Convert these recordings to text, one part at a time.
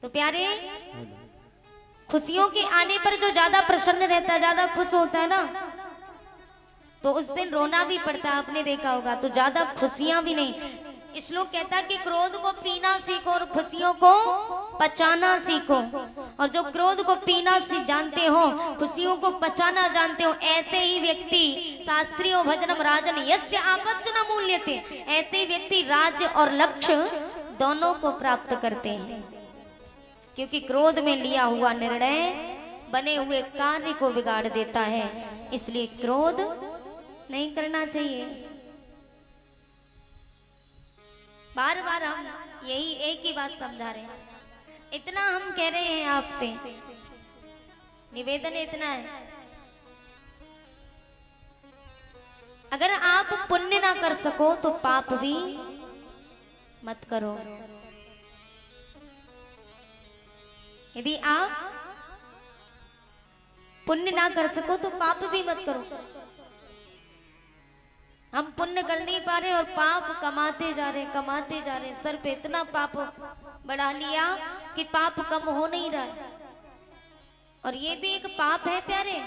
तो प्यारे, खुशियों के आने पर जो ज्यादा प्रसन्न रहता है, ज्यादा खुश होता है ना, तो उस दिन रोना भी पड़ता है, आपने देखा होगा। तो ज्यादा खुशियां भी नहीं। श्लोक कहता है कि क्रोध को पीना सीखो और खुशियों को पचाना सीखो। और जो क्रोध को पीना जानते हो, खुशियों को पचाना जानते हो, ऐसे ही व्यक्ति शास्त्रियों भजनम राजन यस्य आपत्ति न मूल्यते, ऐसे ही व्यक्ति राज्य और लक्ष्य दोनों को प्राप्त करते हैं। क्योंकि क्रोध में लिया हुआ निर्णय बने हुए कार्य को बिगाड़ देता है, इसलिए क्रोध नहीं करना चाहिए। बार बार हम यही एक ही बात समझा रहे हैं, इतना हम कह रहे हैं आपसे, निवेदन इतना है, अगर आप पुण्य ना कर सको तो पाप भी मत करो। यदि आप पुण्य ना कर सको तो पाप भी मत करो। हम पुण्य कर नहीं पा रहे और पाप कमाते जा रहे, सर पे इतना पाप बढ़ा लिया कि पाप कम हो नहीं रहा है। और ये भी एक पाप है प्यारे।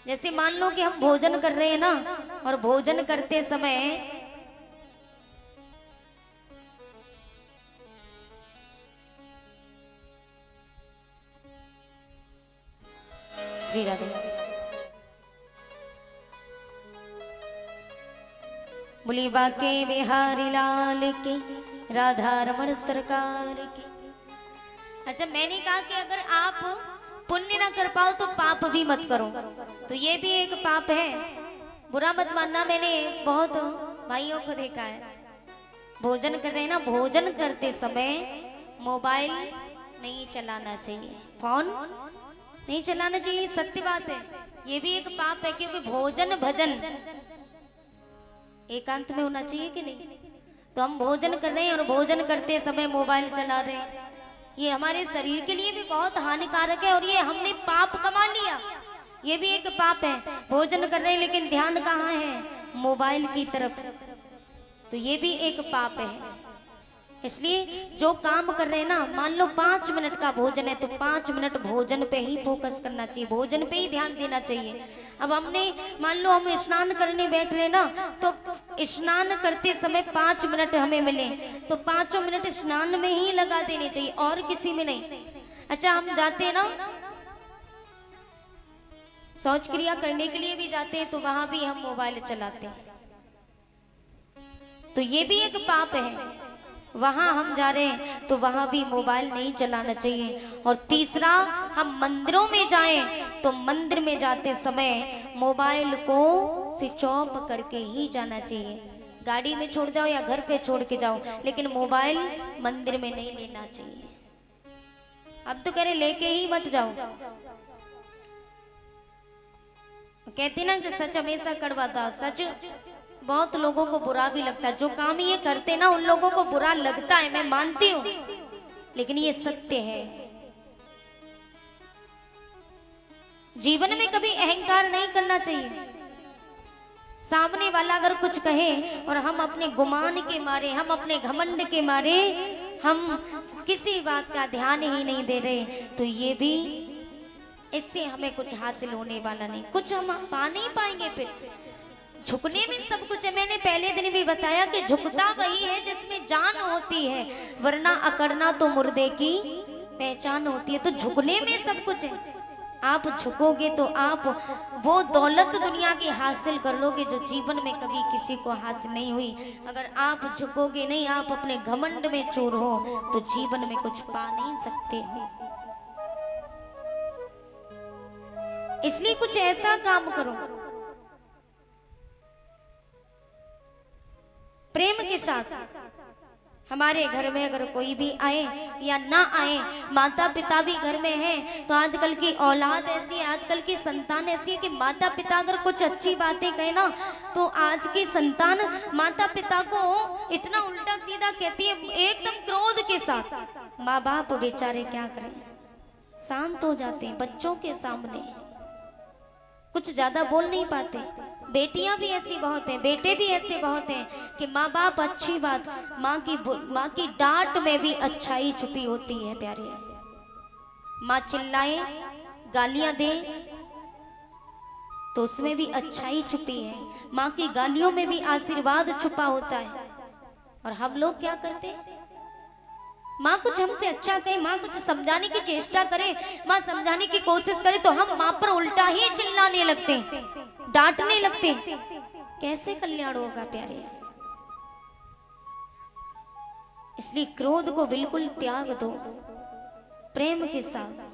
जैसे मान लो कि हम भोजन कर रहे हैं ना, और भोजन करते समय श्री राधे बोली बाके बिहारी लाल की, राधा रमण सरकार की। अच्छा, मैंने कहा कि अगर आप पुण्य ना कर पाओ तो पाप भी मत करो, तो ये भी एक पाप है, बुरा मत मानना। मैंने बहुत भाइयों को देखा है, भोजन कर रहे हैं ना, भोजन करते समय मोबाइल नहीं चलाना चाहिए, फोन नहीं चलाना चाहिए, सत्य बात है। ये भी एक पाप है, क्योंकि भोजन भजन एकांत में होना चाहिए कि नहीं। तो हम भोजन कर रहे हैं और भोजन करते समय मोबाइल चला रहे हैं, ये हमारे शरीर के लिए भी बहुत हानिकारक है, और ये हमने पाप कमा लिया, ये भी एक पाप है। भोजन कर रहे हैं लेकिन ध्यान कहाँ है, मोबाइल की तरफ, तो ये भी एक पाप है। इसलिए जो काम कर रहे हैं ना, मान लो 5 मिनट का भोजन है तो 5 मिनट भोजन पे ही फोकस करना चाहिए, भोजन पे ही ध्यान देना चाहिए। अब हमने मान लो हम स्नान करने बैठ रहे ना, तो स्नान करते समय 5 मिनट हमें मिले तो 5 मिनट स्नान में ही लगा देने चाहिए, और किसी में नहीं। अच्छा, हम जाते हैं ना शौच क्रिया करने के लिए भी जाते हैं, तो वहां भी हम मोबाइल चलाते हैं, तो ये भी एक पाप है। वहां हम जा रहे हैं तो वहां भी मोबाइल नहीं चलाना चाहिए। और तीसरा, हम मंदिरों में जाएं तो मंदिर में जाते समय मोबाइल को स्विच ऑफ करके ही जाना चाहिए। गाड़ी में छोड़ जाओ या घर पे छोड़ के जाओ, लेकिन मोबाइल मंदिर में नहीं लेना चाहिए। अब तो कह रहे लेके ही मत जाओ। कहते ना कि सच हमेशा कड़वा था, सच बहुत लोगों को बुरा भी लगता है, जो काम ये करते ना उन लोगों को बुरा लगता है, मैं मानती हूँ, लेकिन ये सत्य है। जीवन में कभी अहंकार नहीं करना चाहिए। सामने वाला अगर कुछ कहे और हम अपने गुमान के मारे, हम अपने घमंड के मारे हम किसी बात का ध्यान ही नहीं दे रहे, तो ये भी, इससे हमें कुछ हासिल होने वाला नहीं, कुछ हम पा नहीं पाएंगे। फिर झुकने में सब कुछ है। मैंने पहले दिन भी बताया कि झुकता वही है जिसमें जान होती है, वरना अकड़ना तो मुर्दे की पहचान होती है। तो झुकने में सब कुछ है। आप झुकोगे तो आप वो दौलत दुनिया की हासिल कर लोगे जो जीवन में कभी किसी को हासिल नहीं हुई। अगर आप झुकोगे नहीं, आप अपने घमंड में चूर हो, तो जीवन में कुछ पा नहीं सकते हो। इसलिए कुछ ऐसा काम करो प्रेम के साथ। हमारे घर में अगर कोई भी आए या ना आए, माता पिता भी घर में हैं, तो आजकल की औलाद ऐसी है, आजकल की संतान ऐसी है कि माता पिता अगर कुछ अच्छी बातें कहे ना, तो आज की संतान माता पिता को इतना उल्टा सीधा कहती है, एकदम क्रोध के साथ। माँ बाप बेचारे क्या करें, शांत हो जाते हैं बच्चों के सामने। कुछ ज्यादा बोल नहीं पाते। बेटियां भी ऐसी बहुत हैं, बेटे भी ऐसे बहुत हैं कि माँ बाप अच्छी बात, माँ की डांट में भी अच्छाई छुपी होती है प्यारे। माँ चिल्लाए, गालियां दे तो उसमें भी अच्छाई छुपी है। माँ की गालियों में भी आशीर्वाद छुपा होता है। और हम लोग क्या करते हैं, माँ कुछ हमसे अच्छा कहे, माँ कुछ समझाने की चेष्टा करे, माँ समझाने की कोशिश करे तो हम माँ पर उल्टा ही चिल्लाने लगते, डांटने लगते। कैसे कल्याण होगा प्यारे। इसलिए क्रोध को बिल्कुल त्याग दो प्रेम के साथ।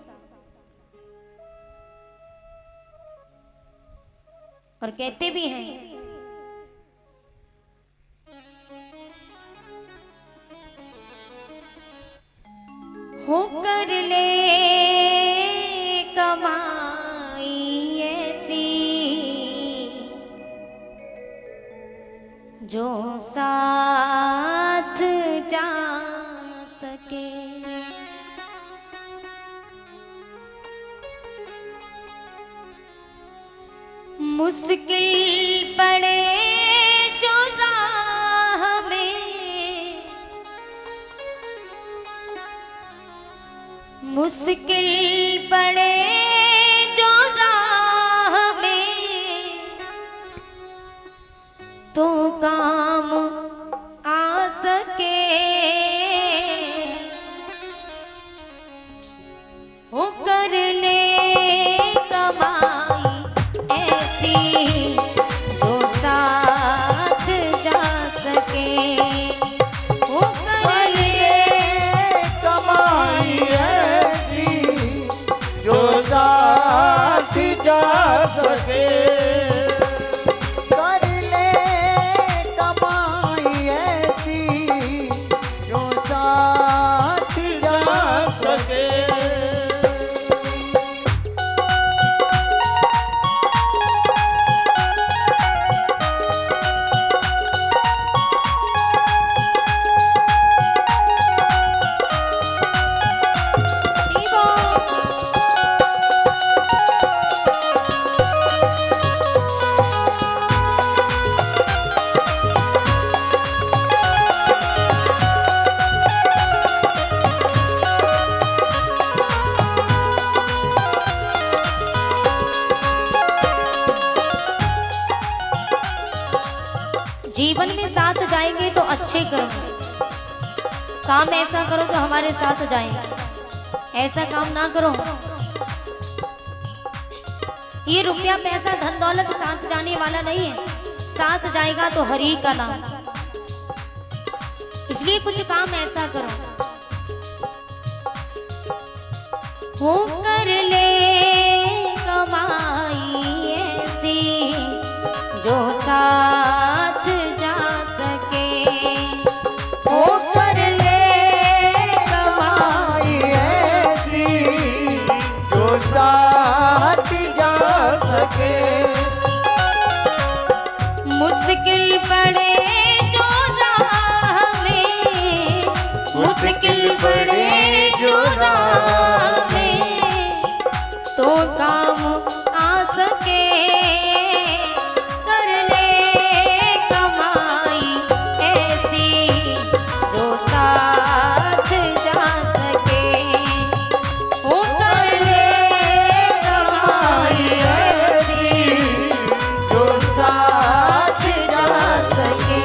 और कहते भी हैं, हो कर ले कमाई ऐसी जो साथ जा सके। मुश्किल पड़े जो राह में, मुश्किल पड़े जो राह में तो काम आ सके। हो कर ले कमाई ऐसी जो साथ जा सके। हो कर ले कमाई ऐसी जो साथ जा सके। कर ले कमाई ऐसी जो साथ जा सके। जीवन में साथ जाएंगे तो अच्छे करेंगे, काम ऐसा करो जो हमारे साथ जाए। ऐसा काम ना करो, ये रुपया पैसा धन दौलत साथ जाने वाला नहीं है, साथ जाएगा तो हरि का नाम। इसलिए कुछ काम ऐसा करो, हो कर ले कमाई ऐसी जो साथ जा सके। हो कर ले कमाई ऐसी जो साथ जा सके। मुश्किल पड़े जो राह में, मुश्किल पड़े जो राह में तो काम आ सके। कर ले कमाई ऐसी जो साथ जा सके। हो कर ले कमाई ऐसी जो साथ जा सके।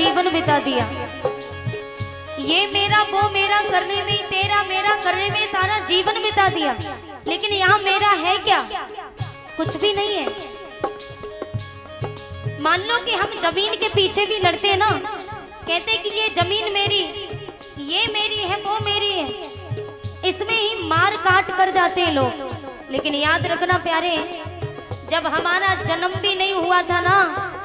जीवन बिता दिया। ये मेरा वो मेरा करने में, तेरा मेरा करने में सारा जीवन बिता दिया, लेकिन यहाँ मेरा है क्या? कुछ भी नहीं है। मान लो कि हम जमीन के पीछे भी लड़ते हैं ना, कहते कि ये जमीन मेरी, ये मेरी है, वो मेरी है, इसमें ही मार काट कर जाते हैं लोग। लेकिन याद रखना प्यारे, जब हमारा जन्म भी नहीं हुआ था ना,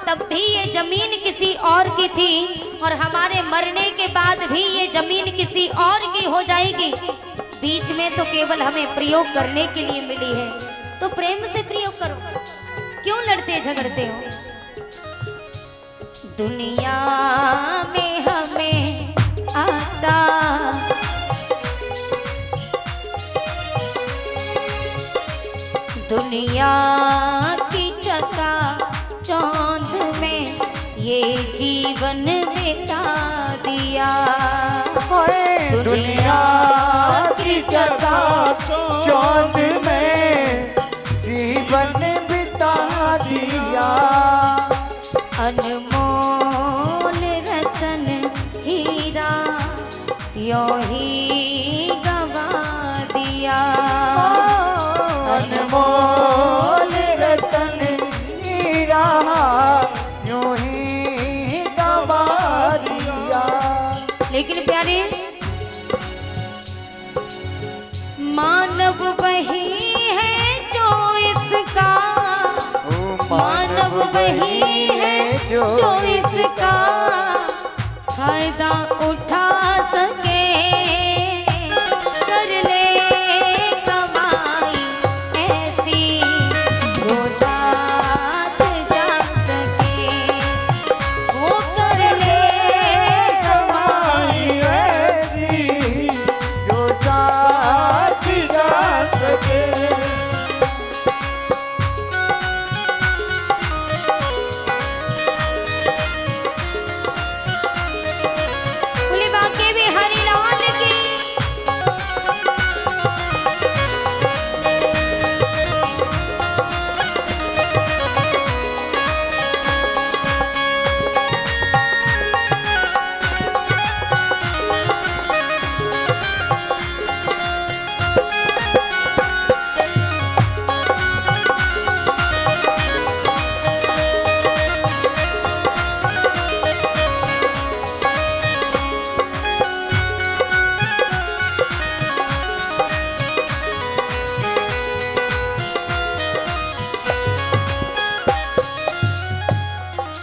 तब भी ये जमीन किसी और की थी, और हमारे मरने के बाद भी ये जमीन किसी और की हो जाएगी। बीच में तो केवल हमें प्रयोग करने के लिए मिली है, तो प्रेम से प्रयोग करो, क्यों लड़ते झगड़ते हो? दुनिया में हमें आता दुनिया की चका चौंध में ये जीवन बिता दिया। दुनिया की चका चौंध में जीवन बिता दिया। अनमोल रतन हीरा यों ही गवा दिया। अनमोल रतन हीरा यूं ही गवा दिया। लेकिन प्यारे, मानव वही है जो इसका, मानव वही है जो इसका फायदा उठा सके। कर ले कमाई ऐसी जो साथ जा सके, वो कर ले कमाई ऐसी जो साथ जा सके। बोले बाके बिहारी लाल की।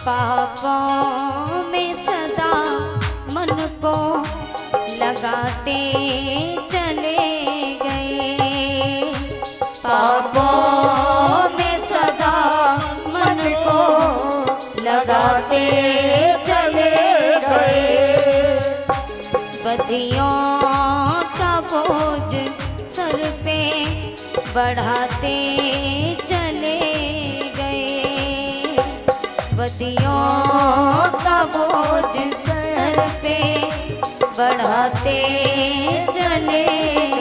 पापों में सदा मन को लगाते चले गए। पापों में सदा मन को लगाते चले गए। बदियों का बोझ सर पे बढ़ाते चले गए। बदियों का बोझ सर पे बढ़ाते चले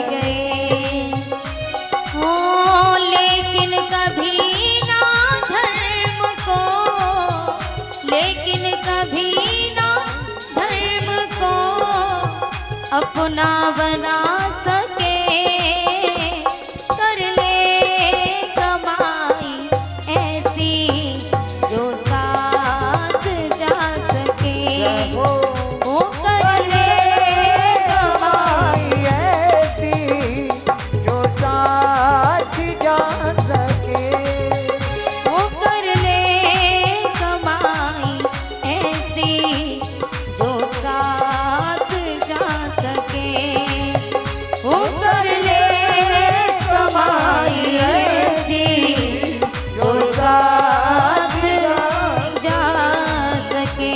गए। हो लेकिन कभी ना धर्म को, लेकिन कभी ना धर्म को अपना बना सके। कर ले कमाई ऐसी जो साथ जा सके, वो कर ले कमाई ऐसी जो साथ जा सके। वो कर ले कमाई ऐसी जो साथ जा सके। वो कर ले कमाई ऐसी जो साथ जा सके।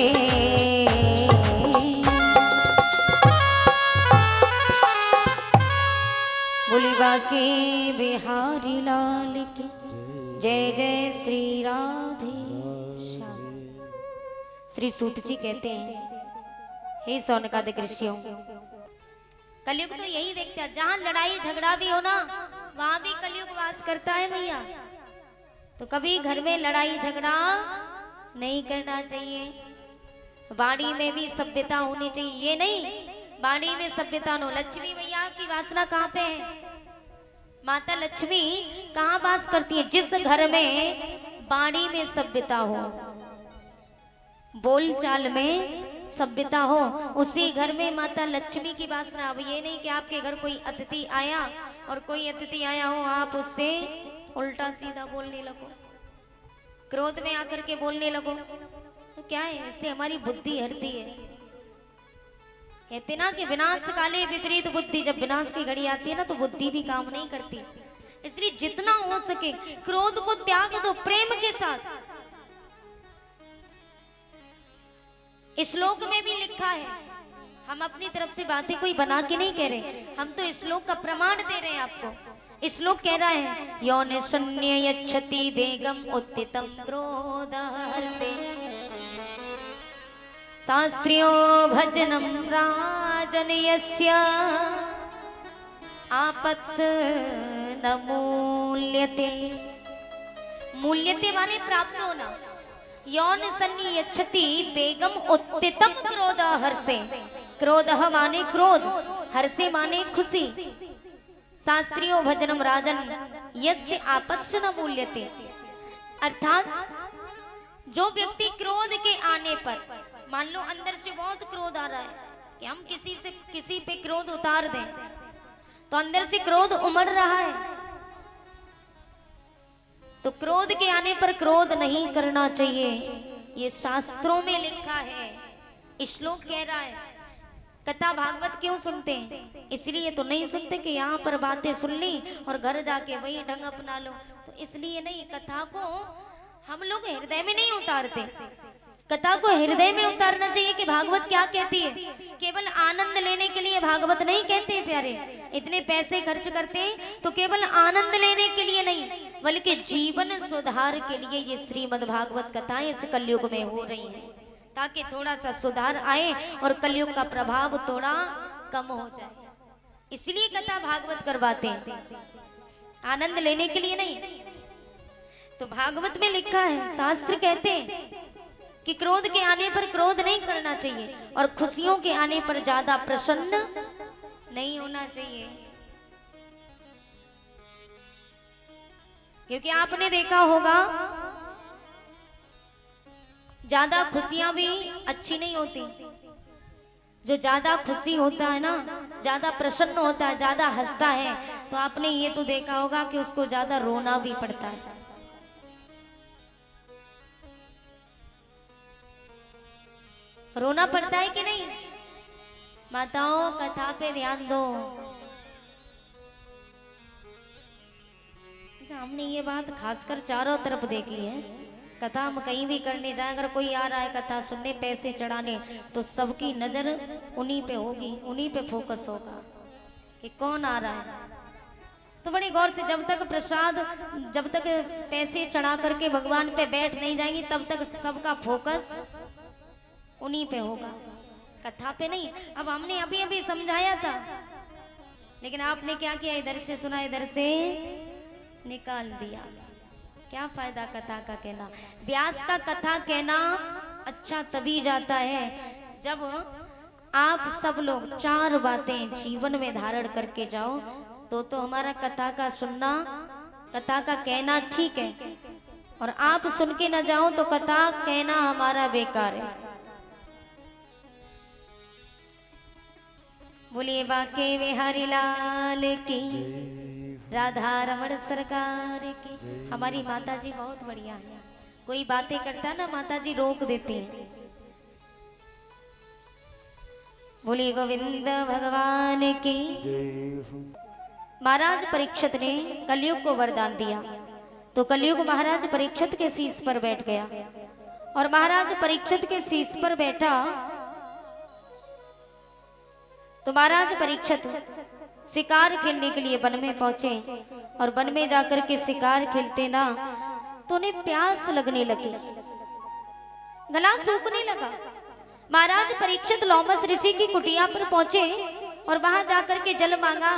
बोली बाके बिहारी लाल की जय जय श्री राधे श्याम। श्री सूत जी कहते हैं, हे सौनकादिक ऋषियों, कलयुग तो यही देखते हैं, जहां लड़ाई झगड़ा भी हो ना, वहां भी कलयुग वास करता है भैया। तो कभी घर में लड़ाई झगड़ा नहीं करना चाहिए। बाड़ी में भी सभ्यता होनी चाहिए, ये नहीं बाड़ी में सभ्यता न हो। लक्ष्मी मैया की वासना कहाँ पे है? माता लक्ष्मी कहाँ वास करती है? जिस घर में बाड़ी में सभ्यता हो, बोलचाल में सभ्यता हो, उसी घर में माता लक्ष्मी की वासना। अब ये नहीं कि आपके घर कोई अतिथि आया और कोई अतिथि आया हो आप उससे उल्टा सीधा बोलने लगो, क्रोध में आकर के बोलने लगो, तो क्या है? इससे हमारी बुद्धि हटती है। कहते ना कि विनाश काले विपरीत बुद्धि, जब विनाश की घड़ी आती है ना तो बुद्धि भी काम नहीं करती। इसलिए जितना हो सके क्रोध को त्याग दो प्रेम के साथ। इस श्लोक में भी लिखा है, हम अपनी तरफ से बातें कोई बना के नहीं कह रहे, हम तो इस श्लोक का प्रमाण दे रहे हैं आपको। इस श्लोक कह रहा है यौन शून्य यच्छति बेगम उत्थितम क्रोधहर्षे शास्त्रियो भजनम राजन यस्य आपत्स न मूल्यते। मूल्यते माने प्राप्त होना। यौन सन्नि यच्छति बेगम उत्थितम क्रोध हर्षे। क्रोध माने क्रोध, हर्षे माने खुशी। शास्त्रियो भजनम राजन यस्य आपत्स न मूल्यते। अर्थात जो व्यक्ति क्रोध के आने पर, मान लो अंदर से बहुत क्रोध आ रहा है कि हम किसी पे क्रोध उतार दें, तो अंदर से क्रोध उमड़ रहा है, तो क्रोध के आने पर क्रोध नहीं करना चाहिए। ये शास्त्रों में लिखा है। श्लोक कह रहा है। कथा भागवत क्यों सुनते हैं? इसलिए तो नहीं सुनते कि यहाँ पर बातें सुन ली और घर जाके वही ढंग अपना लो, तो इसलिए नहीं। कथा को हम लोग हृदय में नहीं उतारते, कथा को हृदय में उतारना चाहिए कि भागवत क्या कहती है। केवल आनंद लेने के लिए भागवत नहीं कहते प्यारे, इतने पैसे खर्च करते तो केवल आनंद लेने के लिए नहीं, बल्कि जीवन सुधार के लिए ये श्रीमद् भागवत कथाएं इस कलयुग में हो रही हैं, ताकि थोड़ा सा सुधार आए और कलयुग का प्रभाव थोड़ा कम हो जाए। इसलिए कथा भागवत करवाते हैं, आनंद लेने के लिए नहीं। तो भागवत में लिखा है, शास्त्र कहते हैं कि क्रोध के आने पर क्रोध नहीं करना चाहिए और खुशियों के आने पर ज्यादा प्रसन्न नहीं होना चाहिए। क्योंकि आपने देखा होगा ज्यादा खुशियां भी अच्छी नहीं होती। जो ज्यादा खुशी होता है ना, ज्यादा प्रसन्न होता है, ज्यादा हंसता है, तो आपने ये तो देखा होगा कि उसको ज्यादा रोना भी पड़ता है। रोना पड़ता है कि नहीं? माताओं कथा पे ध्यान दो। हमने ये बात खासकर चारों तरफ देखी है। कथा हम कहीं भी करने जाए, अगर कोई आ रहा है कथा सुनने, पैसे चढ़ाने, तो सबकी नजर उन्हीं पे होगी, उन्हीं पे फोकस होगा कि कौन आ रहा है। तो बड़ी गौर से, जब तक प्रसाद, जब तक पैसे चढ़ा करके भगवान पे बैठ नहीं जाएंगी, तब तक सबका फोकस उन्हीं पे होगा, कथा पे नहीं। अब हमने अभी अभी समझाया था, लेकिन आपने क्या किया? इधर से सुना, इधर से निकाल दिया। क्या फायदा कथा का कहना? व्यास का कथा कहना अच्छा तभी जाता है जब आप सब लोग चार बातें जीवन में धारण करके जाओ, तो हमारा कथा का सुनना, कथा का कहना ठीक है, और आप सुन के न जाओ तो कथा कहना हमारा बेकार है। बोलिए बाके बिहारी लाल की, राधा रमण सरकार की। हमारी माता जी बहुत बढ़िया है। कोई बातें करता ना, माता जी रोक देती हैं। बोलिए गोविंद भगवान की। महाराज परीक्षित ने कलयुग को वरदान दिया, तो कलयुग महाराज परीक्षित के शीश पर बैठ गया, और महाराज परीक्षित के शीश पर बैठा तो महाराज परीक्षित शिकार खेलने के लिए वन में पहुंचे, और वन में जाकर के शिकार खेलते ना तो उन्हें प्यास लगने लगी, गला सूखने लगा। महाराज परीक्षित लोमस ऋषि की कुटिया पर पहुंचे और वहां जाकर के जल मांगा,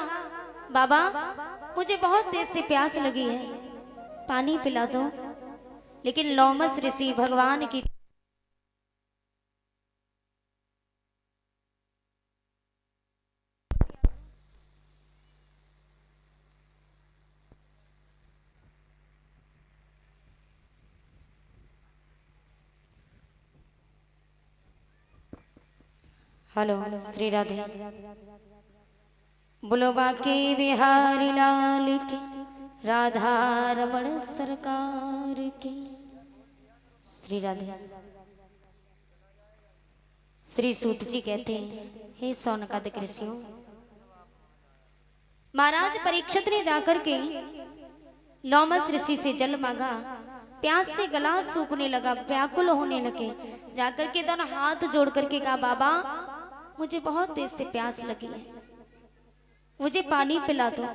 बाबा मुझे बहुत देर से प्यास लगी है, पानी पिला दो। लेकिन लोमस ऋषि भगवान की हेलो श्री राधे। बोलो बाके बिहारी लाल की, राधा रमण सरकार की। श्री राधे। श्री सूत जी कहते हैं, हे सौनकादिक ऋषियों, महाराज परीक्षित ने जाकर के लोमस ऋषि से जल मांगा। प्यास से गला सूखने लगा, व्याकुल होने लगे। जाकर के दोनों हाथ जोड़ करके कहा, बाबा मुझे बहुत तेज से प्यास लगी है, मुझे पानी पिला दो।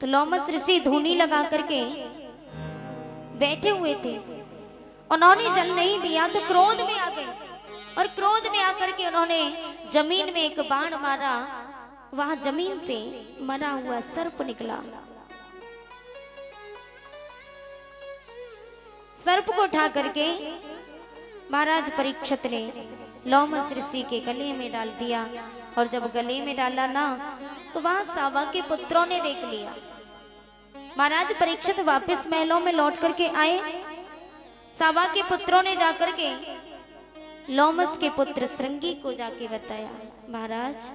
तो लोमस ऋषि धूनी लगा करके बैठे हुए थे, उन्होंने जल नहीं दिया तो क्रोध में आ गए, और क्रोध में आकर के उन्होंने जमीन में एक बाण मारा। वहां जमीन से मरा हुआ सर्प निकला। सर्प को उठा करके महाराज परीक्षित ने लोमस ऋषि के गले में डाल दिया, और जब गले में डाला ना तो वहां सावा के पुत्रों ने देख लिया। महाराज परीक्षित वापस महलों में लौट करके आए। सावा के पुत्रों ने जाकर के लोमस के पुत्र श्रृंगी को जाके बताया, महाराज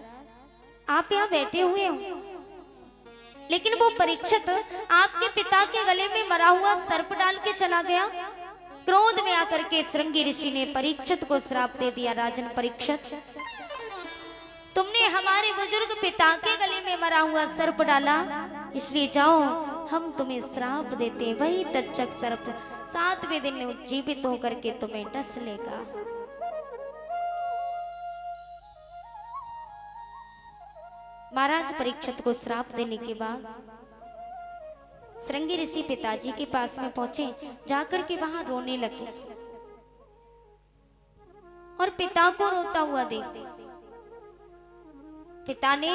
आप यहाँ बैठे हुए हो, लेकिन वो परीक्षित आपके पिता के गले में मरा हुआ सर्प डाल के चला गया। क्रोध में आकर के श्रृंगी ऋषि ने परीक्षित को श्राप दे दिया, राजन परीक्षित तुमने हमारे बुजुर्ग पिता के गले में मरा हुआ सर्प डाला, इसलिए जाओ हम तुम्हें श्राप देते, वही तक्षक सर्प 7वें दिन जीवित होकर के तुम्हें डस लेगा। महाराज परीक्षित को श्राप देने के बाद श्रृंगी ऋषि पिताजी के पास में पहुंचे। जाकर के वहां रोने लगे, और पिता को रोता हुआ देख पिता ने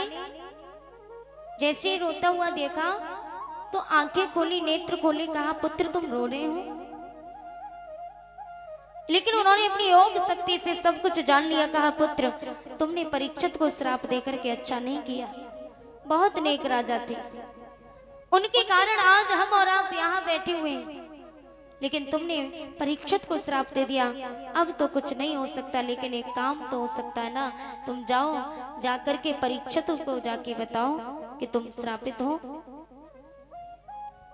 जैसे रोता हुआ देखा तो आंखें खोली, नेत्र खोले, कहा पुत्र तुम रो रहे हो। लेकिन उन्होंने अपनी योग शक्ति से सब कुछ जान लिया। कहा पुत्र तुमने परीक्षित को श्राप देकर के अच्छा नहीं किया, बहुत नेक राजा थे, उनके कारण आज हम और आप यहाँ बैठे हुए हैं, लेकिन तुमने परीक्षित को श्राप दे दिया। अब तो कुछ नहीं हो सकता, लेकिन एक काम तो हो सकता है ना, तुम जाओ जाकर के परीक्षित को जाके बताओ कि तुम श्रापित हो,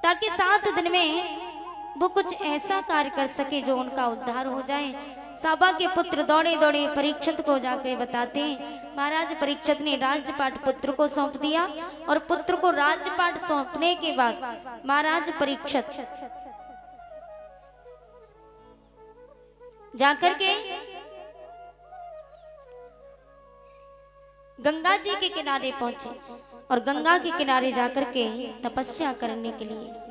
ताकि 7 दिन में वो कुछ ऐसा कार्य कर सके जो उनका उद्धार हो जाए। साबा के पुत्र दौड़े दौड़े परीक्षित को जाके बताते हैं। महाराज परीक्षित ने राज्यपाट पुत्र को सौंप दिया, और पुत्र को राज्यपाट सौंपने के बाद महाराज परीक्षित जाकर के गंगा जी के किनारे पहुंचे, और गंगा के किनारे जाकर के तपस्या करने के लिए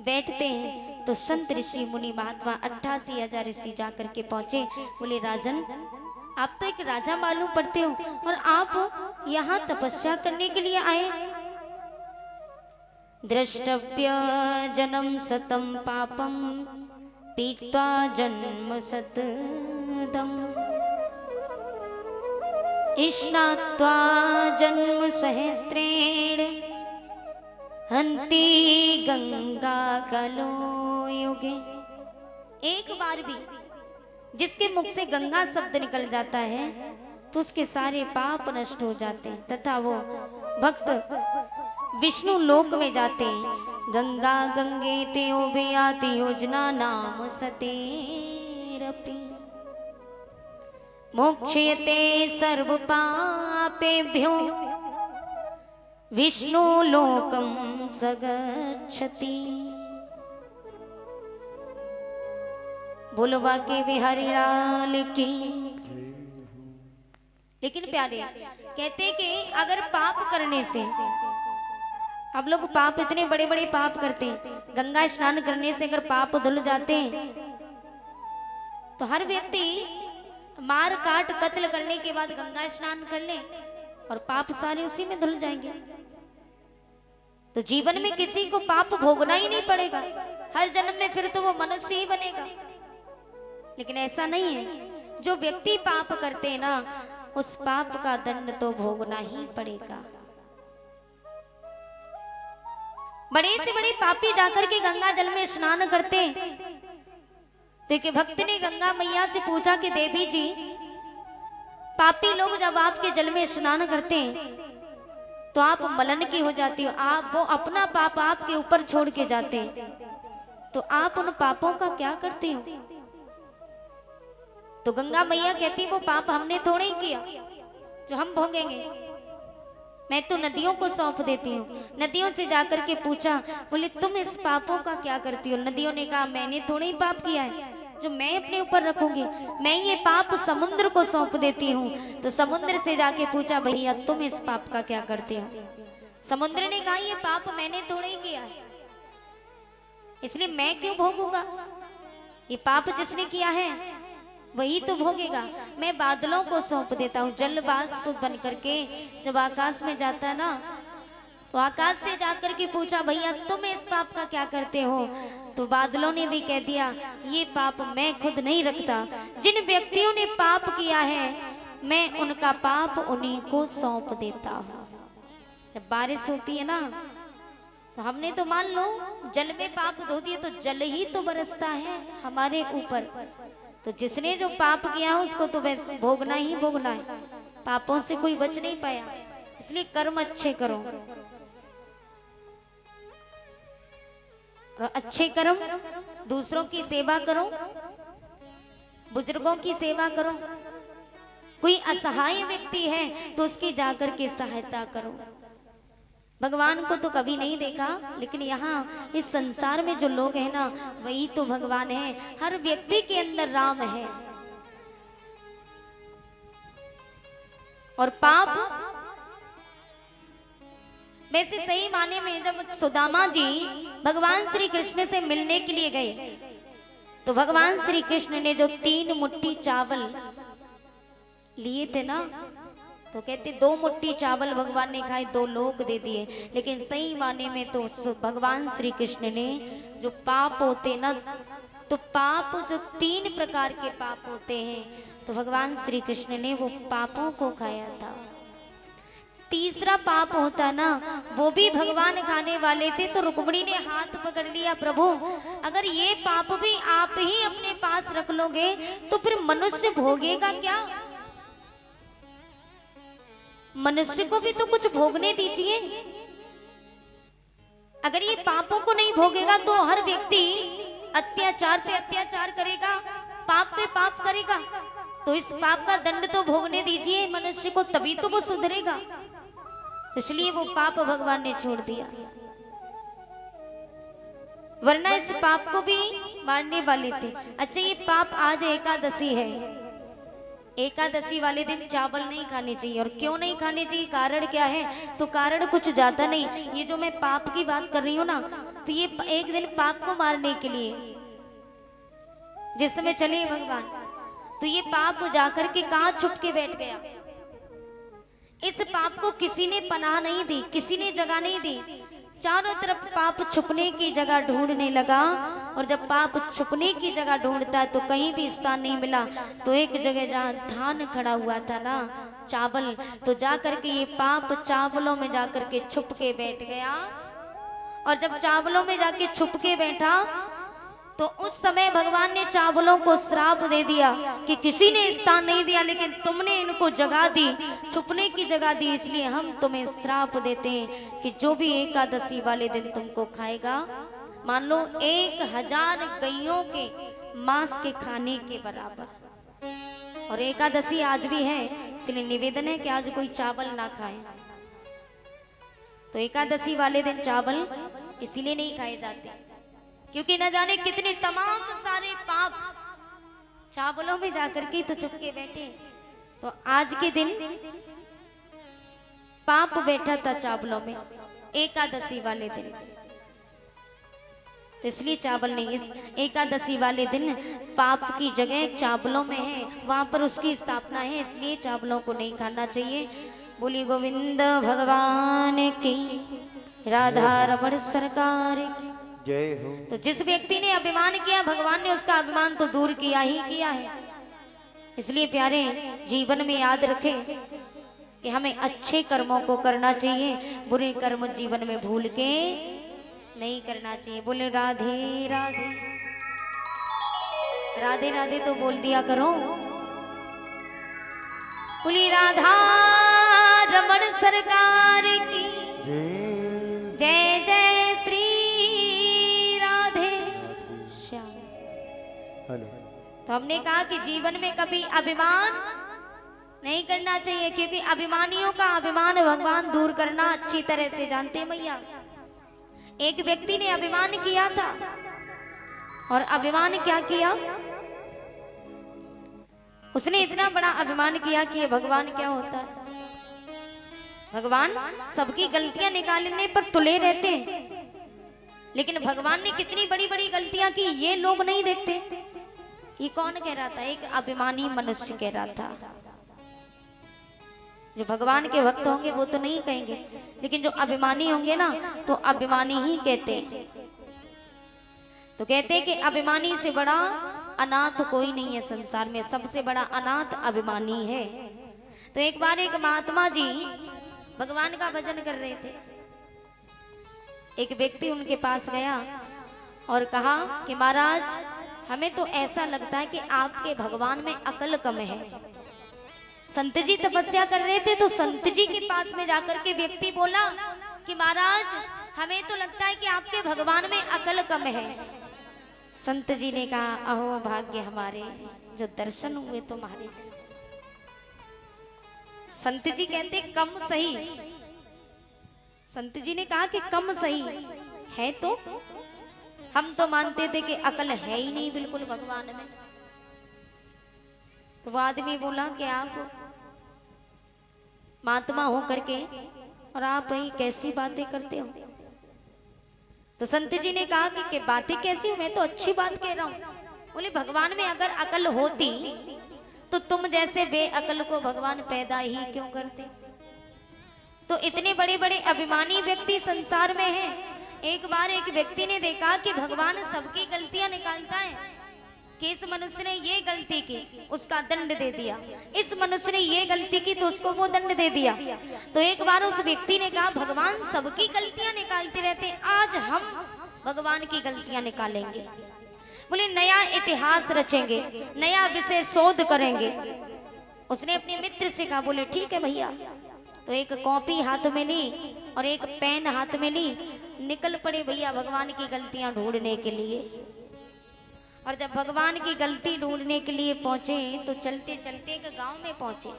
बैठते हैं। तो संत ऋषि मुनि महात्मा 88,000 ऋषि जाकर के पहुंचे। बोले राजन आप तो एक राजा मालूम पड़ते हो, और आप यहाँ तपस्या करने के लिए आए। द्रष्टव्य जन्म सतम पापम पीत्वा जन्म सतदम इष्णात्वा जन्म सहस्रेण हंती गंगा कलो युगे। एक बार भी जिसके मुख से गंगा शब्द निकल जाता है तो उसके सारे पाप नष्ट हो जाते हैं, तथा वो भक्त विष्णु लोक में जाते हैं। गंगा गंगे त्यो बेयाति योजना नाम सतेरपि मोक्षयते सर्व पापेभ्यो विष्णु लोकम सगच्छति। बोलो बाके बिहारी लाल की। लेकिन प्यारे कहते कि अगर पाप करने से, अब लोग पाप इतने बड़े बड़े पाप करते हैं, गंगा स्नान करने से अगर पाप धुल जाते हैं तो हर व्यक्ति मार काट कत्ल करने के बाद गंगा स्नान कर ले और पाप सारे उसी में धुल जाएंगे। तो जीवन में किसी को पाप भोगना ही नहीं पड़ेगा, हर जन्म में फिर तो वो मनुष्य ही बनेगा। लेकिन ऐसा नहीं है, जो व्यक्ति पाप करते हैं ना उस पाप का दंड तो भोगना ही पड़ेगा। बड़े से बड़े पापी जाकर के गंगा जल में स्नान करते। देखिए भक्त ने गंगा मैया से पूछा कि देवी जी पापी लोग जब आपके जल में स्नान करते हैं तो आप मलन की हो जाती हो, आप वो अपना पाप आपके ऊपर छोड़ के जाते हैं, तो आप उन पापों का क्या करते हो? तो गंगा मैया कहती वो पाप हमने थोड़े ही किया जो हम भोगेंगे, मैं तो नदियों को सौंप देती हूँ। नदियों से जाकर के पूछा, बोले तुम इस पापों का क्या करती हो? नदियों ने कहा मैंने थोड़े ही पाप किया है जो मैं अपने ऊपर रखूंगी, मैं ये पाप समुद्र को सौंप देती हूँ। तो समुद्र से जाके पूछा भैया तुम इस पाप का क्या करते हो? समुद्र ने कहा ये पाप मैंने थोड़े ही किया है, इसलिए मैं क्यों भोगूंगा? ये पाप जिसने किया है वही तो भोगेगा। मैं बादलों को सौंप देता हूँ, जल वाष्प बन करके जब आकाश में जाता है ना, तो आकाश से जाकर के पूछा भैया तुम इस पाप का क्या करते हो? तो बादलों ने भी कह दिया ये पाप मैं खुद नहीं रखता, जिन व्यक्तियों ने पाप किया है मैं उनका पाप उन्हीं को सौंप देता हूँ। जब बारिश होती है ना, तो हमने तो मान लो जल में पाप धो दिए तो जल ही तो बरसता है हमारे ऊपर, तो जिसने जो पाप किया है उसको तो वैसे भोगना ही भोगना है, पापों से कोई बच नहीं पाया। इसलिए कर्म अच्छे करो, और अच्छे कर्म दूसरों की सेवा करो, बुजुर्गों की सेवा करो, कोई असहाय व्यक्ति है तो उसकी जाकर के सहायता करो। भगवान को तो कभी नहीं देखा, लेकिन यहाँ इस संसार में जो लोग हैं ना वही तो भगवान है। हर व्यक्ति के अंदर राम है। और पाप वैसे सही माने में जब सुदामा जी भगवान श्री कृष्ण से मिलने के लिए गए तो भगवान श्री कृष्ण ने जो 3 मुट्ठी चावल लिए थे ना, तो कहते 2 मुट्ठी चावल भगवान ने खाए, 2 लोग दे दिए। लेकिन सही माने में तो भगवान श्री कृष्ण ने जो पाप होते ना, तो पाप जो 3 प्रकार के पाप होते हैं, तो भगवान श्री कृष्ण ने वो पापों को खाया था। तीसरा पाप होता ना, वो भी भगवान खाने वाले थे। तो रुक्मिणी ने हाथ पकड़ लिया, प्रभु अगर ये पाप भी आप ही अपने पास रख लोगे तो फिर मनुष्य भोगेगा क्या? मनुष्य को भी तो कुछ भोगने दीजिए। अगर ये पापों को नहीं भोगेगा तो हर व्यक्ति अत्याचार पे अत्याचार करेगा, पाप पे पाप करेगा। तो इस पाप का दंड तो भोगने दीजिए मनुष्य को, तभी तो वो सुधरेगा। इसलिए वो पाप भगवान ने छोड़ दिया, वरना इस पाप को भी मारने वाले थे। अच्छा, ये पाप आज एकादशी है, एकादशी वाले दिन चावल नहीं खाने चाहिए। और क्यों नहीं खाने चाहिए, कारण क्या है? तो कारण कुछ ज्यादा नहीं, ये जो मैं पाप की बात कर रही हूँ ना, तो ये एक दिन पाप को मारने के लिए जिस समय चले भगवान, तो ये पाप जाकर के कहाँ छुप के बैठ गया। इस पाप को किसी ने पनाह नहीं दी, किसी ने जगह नहीं दी। चारों तरफ पाप छुपने की जगह ढूंढने लगा, और जब पाप छुपने की जगह ढूंढता है तो कहीं भी स्थान नहीं मिला। तो एक जगह जहाँ धान खड़ा हुआ था ना, चावल, तो जाकर के ये पाप चावलों में जाकर के छुप के बैठ गया। और जब चावलों में जाके छुप के बैठा तो उस समय भगवान ने चावलों को श्राप दे दिया कि किसी ने स्थान नहीं दिया, लेकिन तुमने इनको जगह दी, छुपने की जगह दी, इसलिए हम तुम्हें श्राप देते हैं कि जो भी एकादशी वाले दिन तुमको खाएगा, मान लो 1000 गैयों के मांस के खाने के बराबर। और एकादशी आज भी है, इसलिए निवेदन है कि आज कोई चावल ना खाए। तो एकादशी वाले दिन चावल इसीलिए नहीं खाए जाते क्योंकि न जाने कितने तमाम सारे पाप चावलों में जाकर के तो छुप के बैठे। तो आज के दिन पाप बैठा था चावलों में एकादशी वाले दिन, तो इसलिए चावल नहीं। इस एकादशी वाले दिन पाप की जगह चावलों में है, वहां पर उसकी स्थापना है, इसलिए चावलों को नहीं खाना चाहिए। बोली गोविंद भगवान की, राधा रमण सरकार की जय हो। तो जिस व्यक्ति ने अभिमान किया, भगवान ने उसका अभिमान तो दूर किया ही किया है। इसलिए प्यारे, जीवन में याद रखें कि हमें अच्छे कर्मों को करना चाहिए, बुरे कर्म जीवन में भूल के नहीं करना चाहिए। बोले राधे राधे, राधे राधे तो बोल दिया करो। बोली राधा रमण सरकार की जय जय श्री राधे श्याम। हेलो। तो हमने कहा कि जीवन में कभी अभिमान नहीं करना चाहिए, क्योंकि अभिमानियों का अभिमान भगवान दूर करना अच्छी तरह से जानते हैं मैया। एक व्यक्ति ने अभिमान किया था, और अभिमान क्या किया, उसने इतना बड़ा अभिमान किया कि ये भगवान क्या होता है। भगवान सबकी गलतियां निकालने पर तुले रहते हैं, लेकिन भगवान ने कितनी बड़ी बड़ी गलतियां की ये लोग नहीं देखते। ये कौन कह रहा था? एक अभिमानी मनुष्य कह रहा था। जो भगवान के भक्त होंगे वो तो नहीं कहेंगे, लेकिन जो अभिमानी होंगे ना तो अभिमानी ही कहते हैं। तो कहते हैं कि अभिमानी से बड़ा अनाथ कोई नहीं है संसार में, सबसे बड़ा अनाथ अभिमानी है। तो एक बार एक महात्मा जी भगवान का भजन कर रहे थे। एक व्यक्ति उनके पास गया और कहा कि महाराज, हमें तो ऐसा लगता है कि आपके भगवान में अकल कम है। संत जी तपस्या कर रहे थे, तो संत जी के पास में जाकर के व्यक्ति बोला कि महाराज, हमें तो लगता है कि आपके भगवान में अकल कम है। संत जी ने कहा, अहो भाग्य हमारे जो दर्शन हुए तुम्हारे। संत जी कहते कम सही। संत जी ने कहा कि कम सही है, तो हम तो मानते थे कि अकल है ही नहीं बिल्कुल भगवान में। तो वो आदमी बोला कि आप महात्मा हो करके और आप भाई कैसी बातें करते हो। तो संत जी ने कहा कि बातें कैसी, मैं तो अच्छी बात कह रहा हूँ। बोले भगवान में अगर अकल होती तो तुम जैसे बेअकल को भगवान पैदा ही क्यों करते। तो इतने बड़े बड़े अभिमानी व्यक्ति संसार में हैं। एक बार एक व्यक्ति ने देखा कि भगवान सबकी गलतियां निकालता है, कि इस मनुष्य ने ये गलती की, उसका दंड दे दिया। इस मनुष्य ने ये गलती की तो उसको वो दंड दे दिया। तो एक बार उस व्यक्ति ने कहा, भगवान सबकी गलतियां निकालते रहते, आज हम भगवान की गलतियां निकालेंगे। बोले नया इतिहास रचेंगे, नया विषय शोध करेंगे। उसने अपने मित्र से कहा, बोले ठीक है भैया। तो एक कॉपी हाथ में ली और एक पेन हाथ में ली, निकल पड़े भैया भगवान की गलतियां ढूंढने के लिए। और जब भगवान की गलती ढूंढने के लिए पहुंचे तो चलते चलते एक गांव में पहुंचे।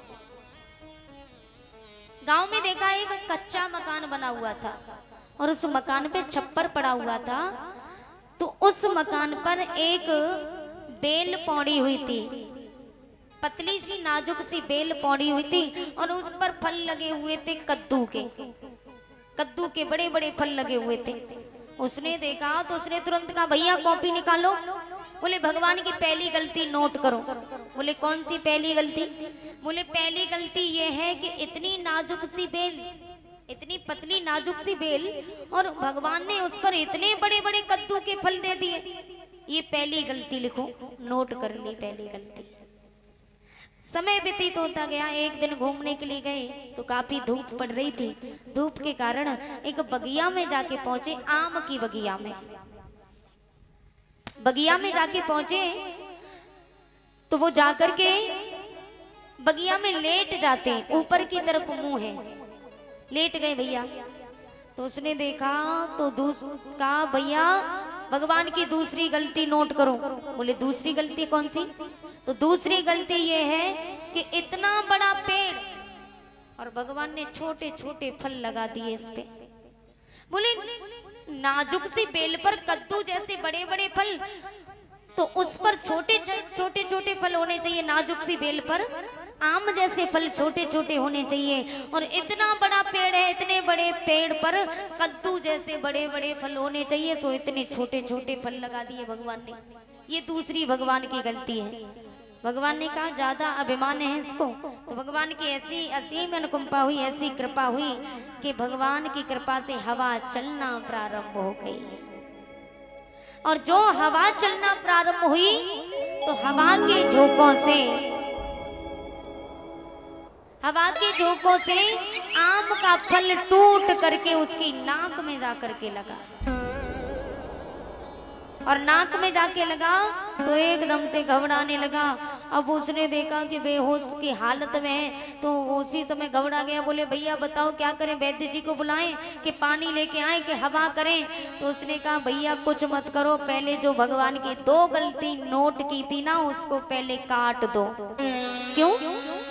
गांव में देखा एक कच्चा मकान बना हुआ था और उस मकान पे छप्पर पड़ा हुआ था। तो उस मकान पर एक बेल पौड़ी हुई थी, पतली सी नाजुक सी बेल पौड़ी हुई थी, और उस पर फल लगे हुए थे कद्दू के बड़े बड़े फल लगे हुए थे। उसने देखा तो उसने तुरंत कहा, भैया कॉपी निकालो। बोले भगवान की पहली गलती नोट करो। बोले कौन सी पहली गलती? बोले पहली गलती ये है कि इतनी नाजुक सी बेल, इतनी पतली नाजुक सी बेल, और भगवान ने उस पर इतने बड़े बड़े कद्दू के फल दे दिए। ये पहली गलती लिखो, नोट कर ली पहली गलती। समय व्यतीत होता गया। एक दिन घूमने के लिए गए तो काफी धूप पड़ रही थी। धूप के कारण एक बगिया में जाके पहुंचे, आम की बगिया में। बगिया में जाके पहुंचे तो वो जाकर के बगिया में लेट जाते हैं, ऊपर की तरफ मुंह है, लेट गए भैया। तो उसने देखा तो कहा, भैया भगवान की दूसरी गलती नोट करो। बोले दूसरी गलती कौन सी? तो दूसरी गलती ये है कि इतना बड़ा पेड़ और भगवान ने छोटे छोटे फल लगा दिए इस पे। बोले नाजुक सी बेल पर कद्दू जैसे बड़े बड़े फल, तो उस पर छोटे छोटे फल होने चाहिए। नाजुक सी बेल पर आम जैसे फल छोटे छोटे होने चाहिए, और इतना बड़ा पेड़ है, इतने बड़े पेड़ पर कद्दू जैसे बड़े बड़े फल होने चाहिए, सो इतने छोटे छोटे फल लगा दिए भगवान ने। ये दूसरी भगवान की गलती है। भगवान ने कहा ज्यादा अभिमान है इसको। तो भगवान की ऐसी असीम अनुकंपा हुई, ऐसी कृपा हुई कि भगवान की कृपा से हवा चलना प्रारंभ हो गई। और जो हवा चलना प्रारंभ हुई तो हवा के झोंकों से आम का फल टूट करके उसकी नाक में जा करके लगा, और नाक में जाके लगा तो एकदम से घबराने लगा अब उसने देखा कि बेहोश की हालत में है, तो वो उसी समय घबरा गया। बोले भैया बताओ क्या करें, वैद्य जी को बुलाएं कि पानी लेके आए कि हवा करें? तो उसने कहा भैया कुछ मत करो, पहले जो भगवान की 2 गलती नोट की थी ना उसको पहले काट दो। क्यों?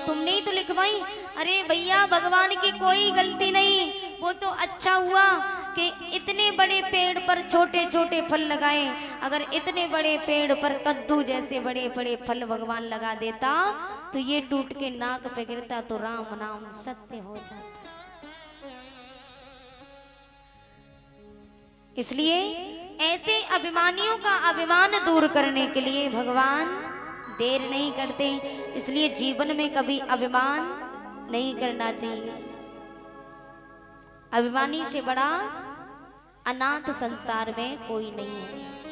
तुमने ही तो लिखवाई। अरे भैया भगवान की कोई गलती नहीं, वो तो अच्छा हुआ कि इतने बड़े पेड़ पर छोटे छोटे फल लगाए। अगर इतने बड़े पेड़ पर कद्दू जैसे बड़े बड़े फल भगवान लगा देता तो ये टूट के नाक पे गिरता तो राम नाम सत्य हो जाता। इसलिए ऐसे अभिमानियों का अभिमान दूर करने के लिए भगवान देर नहीं करते। इसलिए जीवन में कभी अभिमान नहीं करना चाहिए। अभिमानी से बड़ा अनाथ संसार में कोई नहीं है।